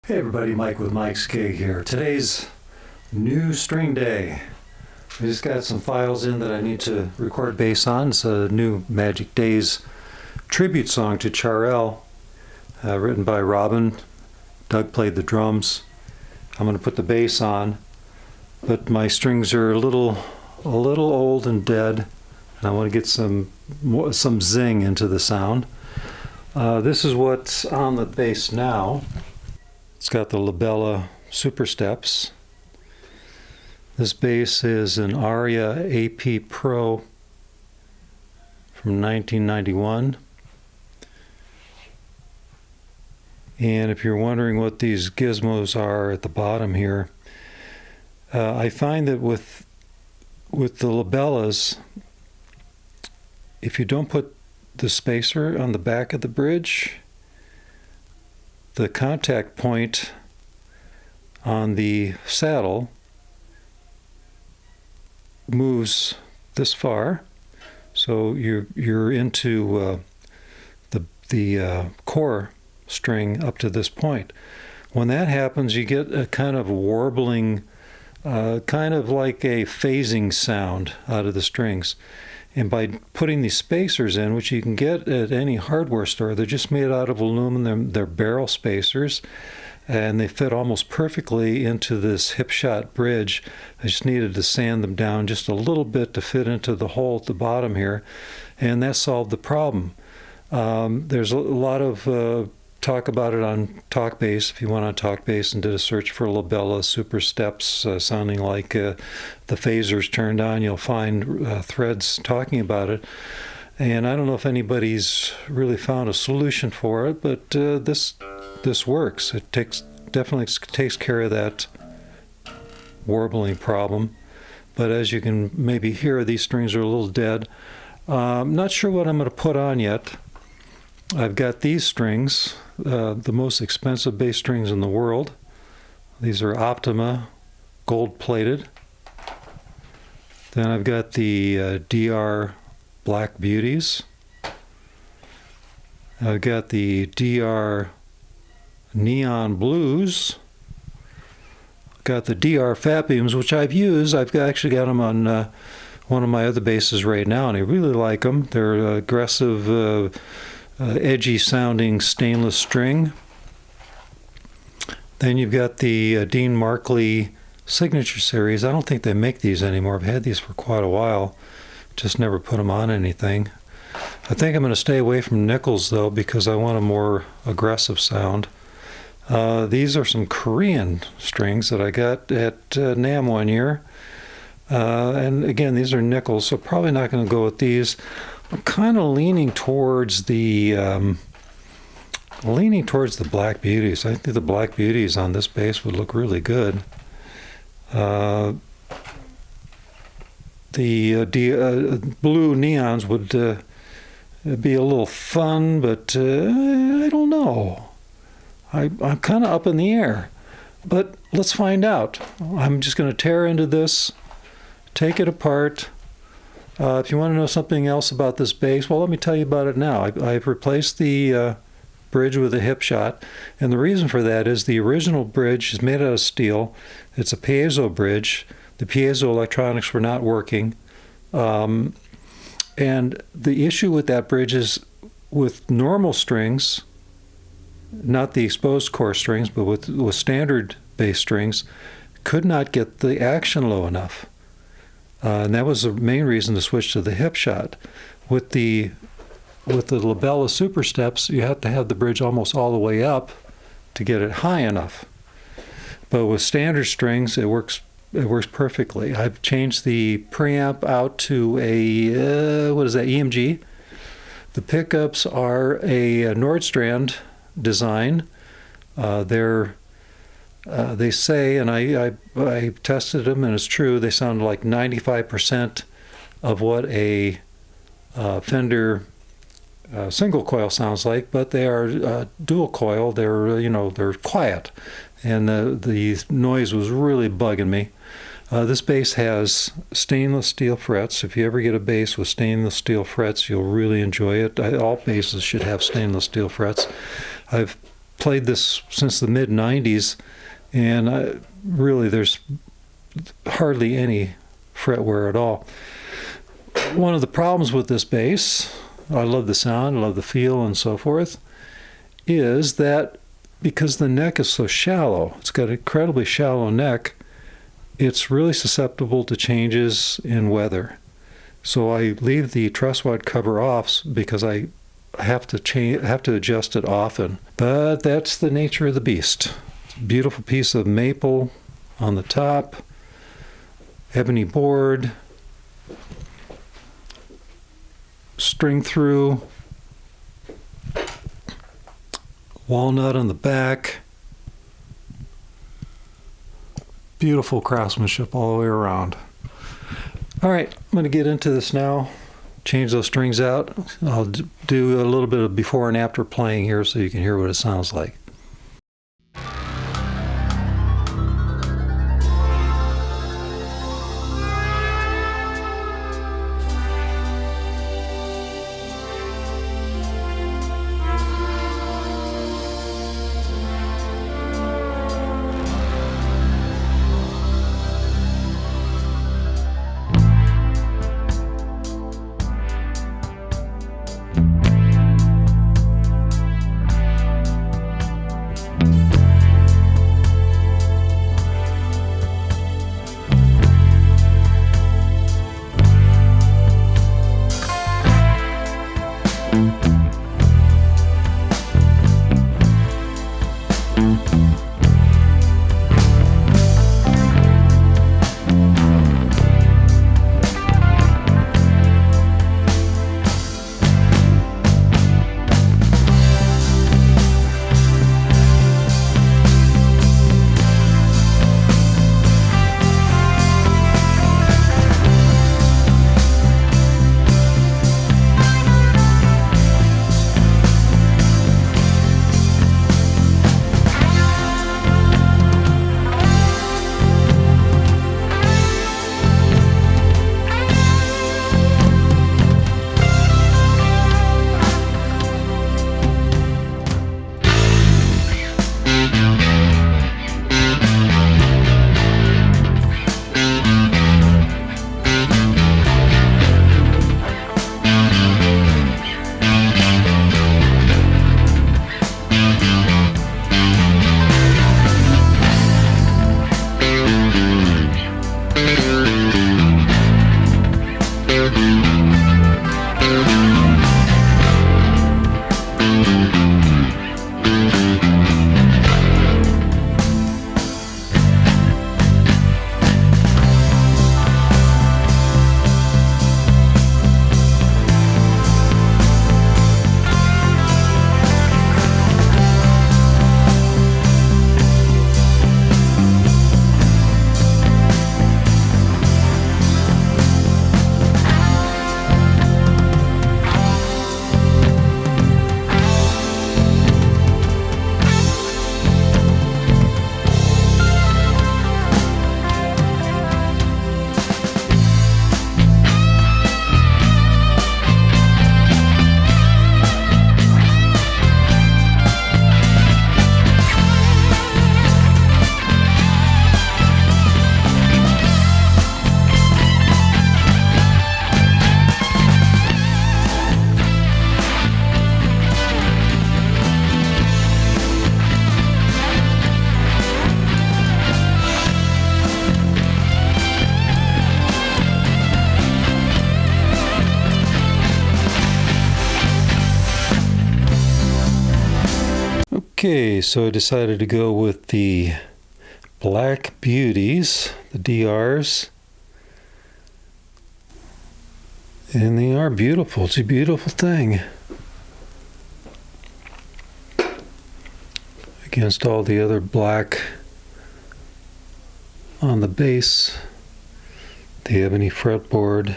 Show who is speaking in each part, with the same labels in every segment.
Speaker 1: Hey everybody, Mike with Mike's Gig here. Today's new string day. I just got some files in that I need to record bass on. It's a new Magik Dayze tribute song to Charel, written by Robin. Doug played the drums. I'm going to put the bass on, but my strings are a little old and dead, and I want to get some zing into the sound. This is what's on the bass now. It's got the Labella Super Steps. This bass is an Aria Pro from 1991. And if you're wondering what these gizmos are at the bottom here, I find that with the Labellas, if you don't put the spacer on the back of the bridge, the contact point on the saddle moves this far, so you're into the core string up to this point. When that happens, you get a kind of warbling, kind of like a phasing sound out of the strings. And by putting these spacers in, which you can get at any hardware store, they're just made out of aluminum, they're barrel spacers, and they fit almost perfectly into this hip shot bridge. I just needed to sand them down just a little bit to fit into the hole at the bottom here, and that solved the problem. There's a lot of talk about it on TalkBass. If you went on TalkBass and did a search for Labella Super Steps sounding like the phasers turned on, you'll find threads talking about it. And I don't know if anybody's really found a solution for it, but this works. It definitely takes care of that warbling problem. But as you can maybe hear, these strings are a little dead. I'm not sure what I'm going to put on yet. I've got these strings, the most expensive bass strings in the world. These are Optima, gold-plated. Then I've got the DR Black Beauties. I've got the DR Neon Blues. I've got the DR Fat Beams, which I've used. I've actually got them on one of my other basses right now, and I really like them. They're aggressive, edgy sounding stainless string. Then you've got the Dean Markley Signature Series. I don't think they make these anymore. I've had these for quite a while, just never put them on anything. I think I'm going to stay away from nickels though, because I want a more aggressive sound. These are some Korean strings that I got at NAMM one year, and again, these are nickels, so probably not going to go with these. I'm kind of leaning towards the Black Beauties. I think the Black Beauties on this bass would look really good. The blue neons would be a little fun, but I don't know. I'm kind of up in the air, but let's find out. I'm just going to tear into this, take it apart. If you want to know something else about this bass, well, let me tell you about it now. I've replaced the bridge with a hip shot, and the reason for that is the original bridge is made out of steel. It's a piezo bridge. The piezo electronics were not working, and the issue with that bridge is with normal strings, not the exposed core strings, but with standard bass strings, could not get the action low enough. And that was the main reason to switch to the hip shot. With the Labella Super Steps, you have to have the bridge almost all the way up to get it high enough. But with standard strings, it works perfectly. I've changed the preamp out to a EMG. The pickups are a Nordstrand design. They say, and I tested them, and it's true, they sound like 95% of what a Fender single coil sounds like, but they are dual coil. They're quiet, and the noise was really bugging me. This bass has stainless steel frets. If you ever get a bass with stainless steel frets, you'll really enjoy it. All basses should have stainless steel frets. I've played this since the mid-90s, and really there's hardly any fret wear at all. One of the problems with this bass, I love the sound, I love the feel and so forth, is that because the neck is so shallow, it's got an incredibly shallow neck, it's really susceptible to changes in weather. So I leave the truss rod cover off because I have to adjust it often. But that's the nature of the beast. It's a beautiful piece of maple on the top, ebony board, string through, walnut on the back. Beautiful craftsmanship all the way around. All right, I'm going to get into this now, change those strings out. I'll do a little bit of before and after playing here so you can hear what it sounds like. Okay, so I decided to go with the Black Beauties, the DRs. And they are beautiful. It's a beautiful thing. Against all the other black on the bass, the ebony fretboard,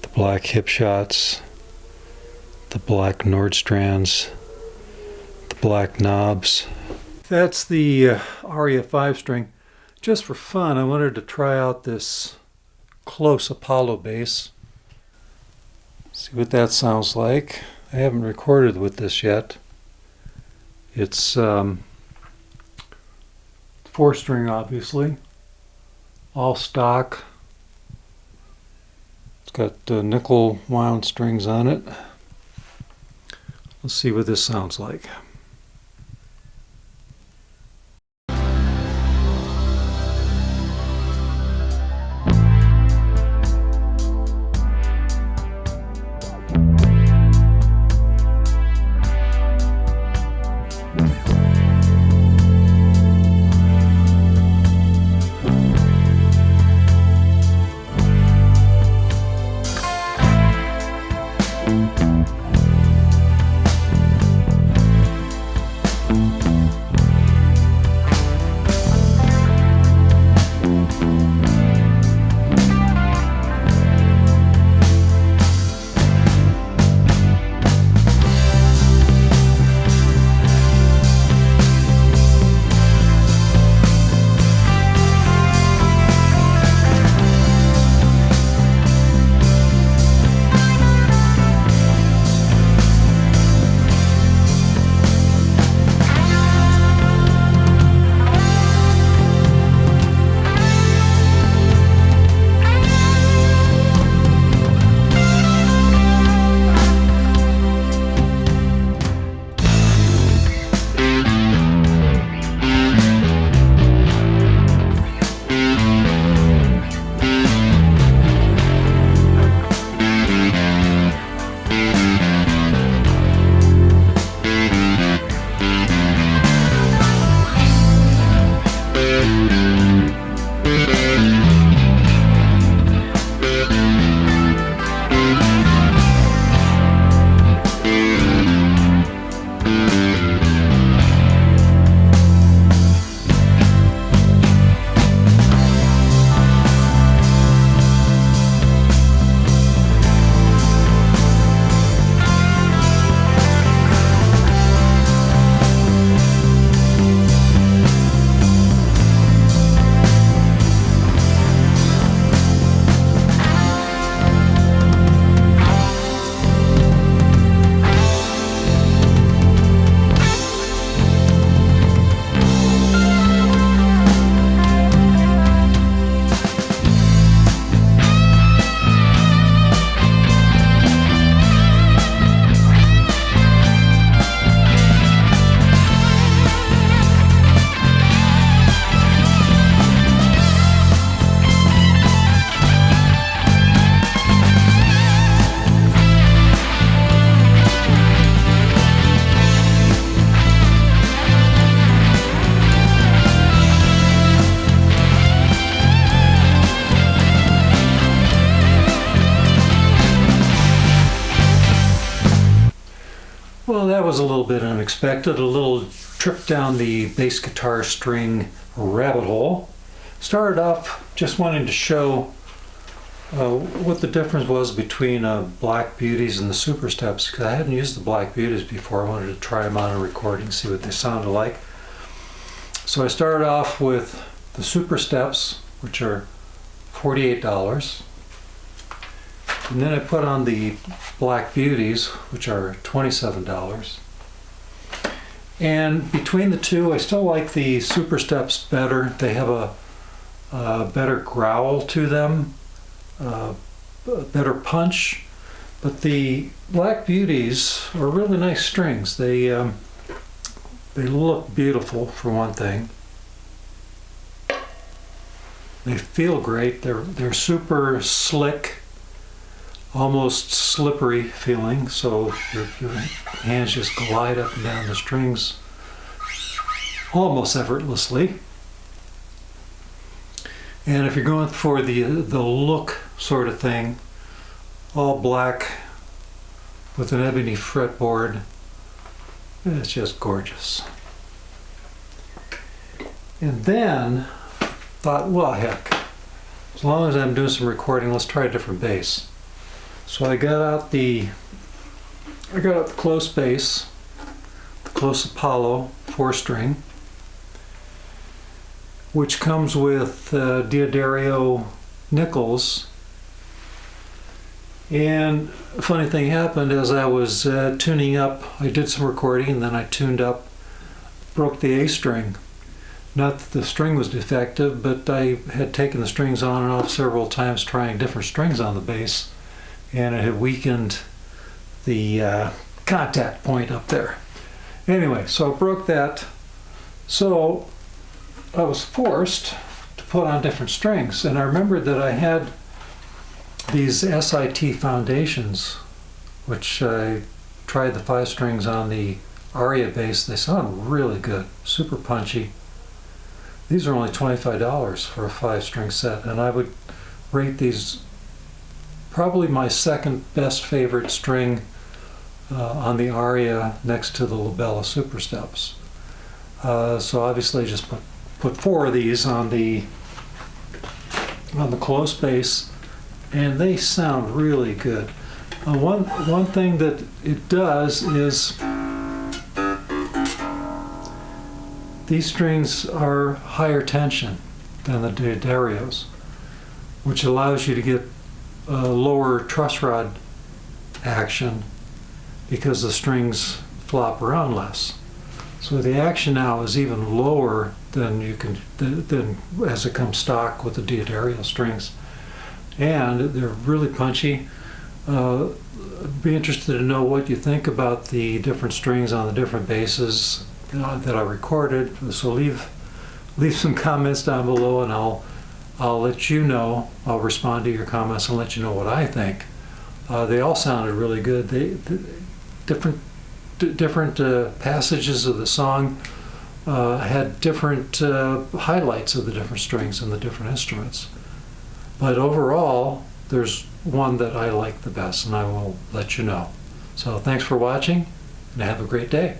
Speaker 1: the black hip shots, the black Nordstrands, the black knobs. That's the Aria 5-string. Just for fun, I wanted to try out this KLOS Apollo Bass. See what that sounds like. I haven't recorded with this yet. It's 4-string, obviously, all stock. It's got nickel wound strings on it. Let's see what this sounds like. Well, that was a little bit unexpected, a little trip down the bass guitar string rabbit hole. Started off just wanting to show what the difference was between Black Beauties and the Super Steps, because I hadn't used the Black Beauties before. I wanted to try them on a recording, see what they sounded like. So I started off with the Super Steps, which are $48. And then I put on the Black Beauties, which are $27. And between the two, I still like the Super Steps better. They have a better growl to them, a better punch. But the Black Beauties are really nice strings. They look beautiful, for one thing. They feel great. They're super slick, almost slippery feeling, so your hands just glide up and down the strings almost effortlessly. And if you're going for the look sort of thing, all black with an ebony fretboard, it's just gorgeous. And then thought, well, heck, as long as I'm doing some recording, let's try a different bass. So I got out the KLOS bass, the KLOS Apollo 4-string, which comes with D'Addario nickels. And a funny thing happened as I was tuning up. I did some recording and then I tuned up broke the A string. Not that the string was defective, but I had taken the strings on and off several times trying different strings on the bass, and it had weakened the contact point up there. Anyway, so I broke that. So I was forced to put on different strings, and I remembered that I had these S.I.T foundations, which I tried the 5 strings on the Aria bass. They sound really good, super punchy. These are only $25 for a 5-string set, and I would rate these probably my second best favorite string on the Aria, next to the Labella Super Steps. So obviously just put 4 of these on the KLOS bass, and they sound really good. One thing that it does is these strings are higher tension than the D'Addarios, which allows you to get lower truss rod action because the strings flop around less. So the action now is even lower than than as it comes stock with the D'Addario strings, and they're really punchy. Be interested to know what you think about the different strings on the different basses that I recorded. So leave some comments down below, and I'll let you know. I'll respond to your comments and let you know what I think. They all sounded really good. Different passages of the song had different highlights of the different strings and the different instruments. But overall, there's one that I like the best, and I will let you know. So thanks for watching, and have a great day.